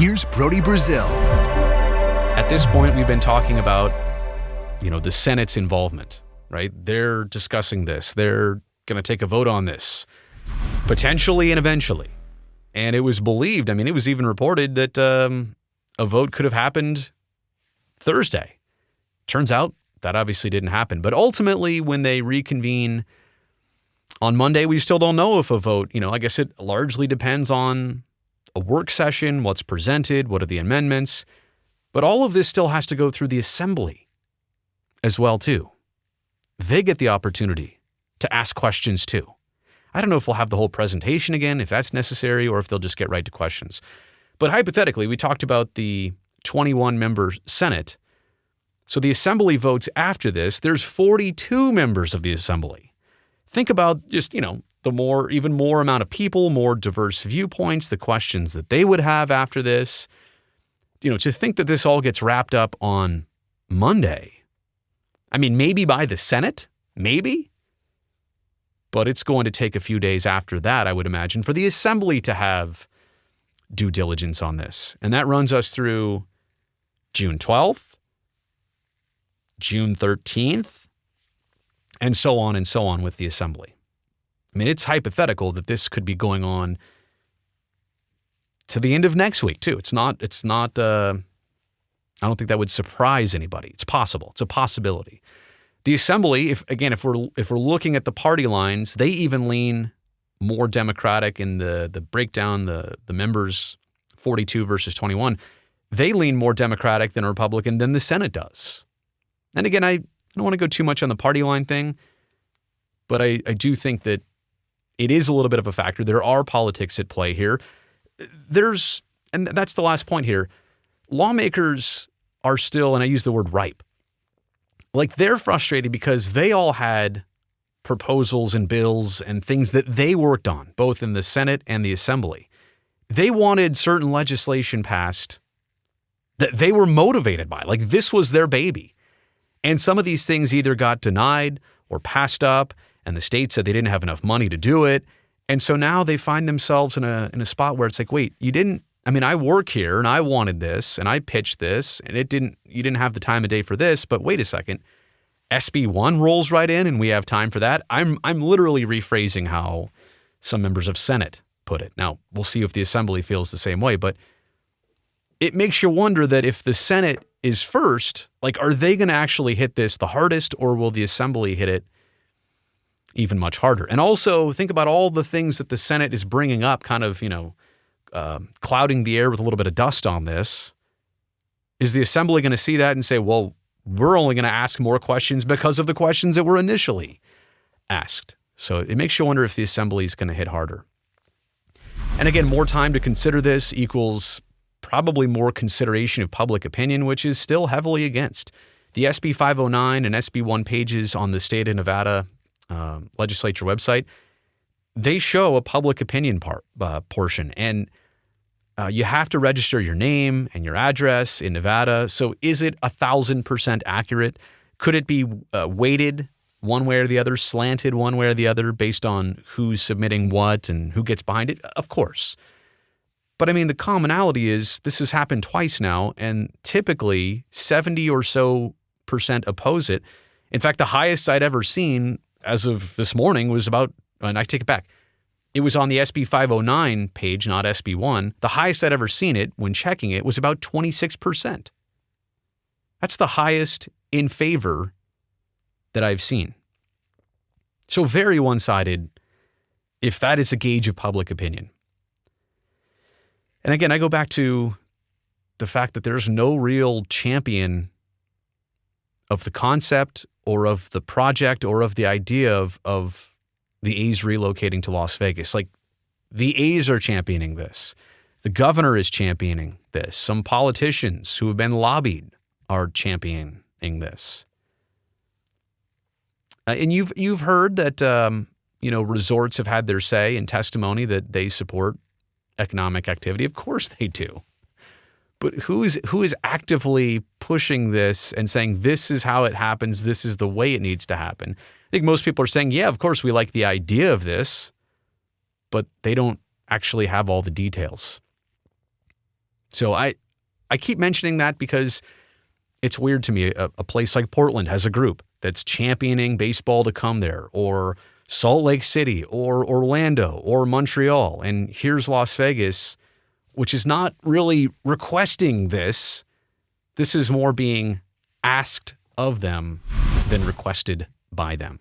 Here's Brody Brazil. At this point, we've been talking about, the Senate's involvement, right? They're discussing this. They're going to take a vote on this, potentially and eventually. And it was believed, it was even reported that a vote could have happened Thursday. Turns out that obviously didn't happen. But ultimately, when they reconvene on Monday, we still don't know if a vote, I guess it largely depends on a work session, what's presented, what are the amendments. But all of this still has to go through the assembly as well, too. They get the opportunity to ask questions, too. I don't know if we'll have the whole presentation again, if that's necessary, or if they'll just get right to questions. But hypothetically, we talked about the 21-member Senate. So the assembly votes after this. There's 42 members of the assembly. Think about just, the even more amount of people, more diverse viewpoints, the questions that they would have after this. To think that this all gets wrapped up on Monday. Maybe by the Senate, maybe. But it's going to take a few days after that, I would imagine, for the assembly to have due diligence on this. And that runs us through June 12th, June 13th, and so on with the assembly. It's hypothetical that this could be going on to the end of next week, too. It's not, I don't think that would surprise anybody. It's possible. It's a possibility. The assembly, if we're looking at the party lines, they even lean more Democratic in the breakdown, the members 42 versus 21. They lean more Democratic than Republican than the Senate does. And again, I don't want to go too much on the party line thing, but I do think that it is a little bit of a factor. There are politics at play here. And that's the last point here. Lawmakers are still, and I use the word ripe, like they're frustrated because they all had proposals and bills and things that they worked on, both in the Senate and the Assembly. They wanted certain legislation passed that they were motivated by, like this was their baby. And some of these things either got denied or passed up, and the state said they didn't have enough money to do it. And so now they find themselves in a spot where it's like, wait, you didn't, I work here and I wanted this and I pitched this and you didn't have the time of day for this, but wait a second, SB 1 rolls right in and we have time for that. I'm literally rephrasing how some members of Senate put it. Now, we'll see if the Assembly feels the same way, but it makes you wonder that if the Senate is first, like, are they going to actually hit this the hardest, or will the Assembly hit it even much harder? And also think about all the things that the Senate is bringing up, kind of, clouding the air with a little bit of dust on this. Is the Assembly going to see that and say, well, we're only going to ask more questions because of the questions that were initially asked? So it makes you wonder if the Assembly is going to hit harder. And again, more time to consider this equals probably more consideration of public opinion, which is still heavily against. The SB 509 and SB 1 pages on the state of Nevada legislature website, they show a public opinion portion, and you have to register your name and your address in Nevada. So is it 1,000% accurate? Could it be weighted one way or the other, slanted one way or the other based on who's submitting what and who gets behind it? Of course. But the commonality is this has happened twice now, and typically 70 or so % oppose it. In fact, the highest I'd ever seen as of this morning was about, and I take it back, it was on the SB 509 page, not SB 1. The highest I'd ever seen it when checking it was about 26%. That's the highest in favor that I've seen. So very one-sided, if that is a gauge of public opinion. And again, I go back to the fact that there's no real champion of the concept or of the project or of the idea of the A's relocating to Las Vegas. Like, the A's are championing this. The governor is championing this. Some politicians who have been lobbied are championing this. And you've heard that resorts have had their say in testimony that they support economic activity. Of course they do. But who is actively pushing this and saying this is how it happens, this is the way it needs to happen? I think most people are saying, yeah, of course we like the idea of this, but they don't actually have all the details. So I keep mentioning that because it's weird to me. A place like Portland has a group that's championing baseball to come there, or Salt Lake City, or Orlando, or Montreal. And here's Las Vegas, which is not really requesting this. This is more being asked of them than requested by them.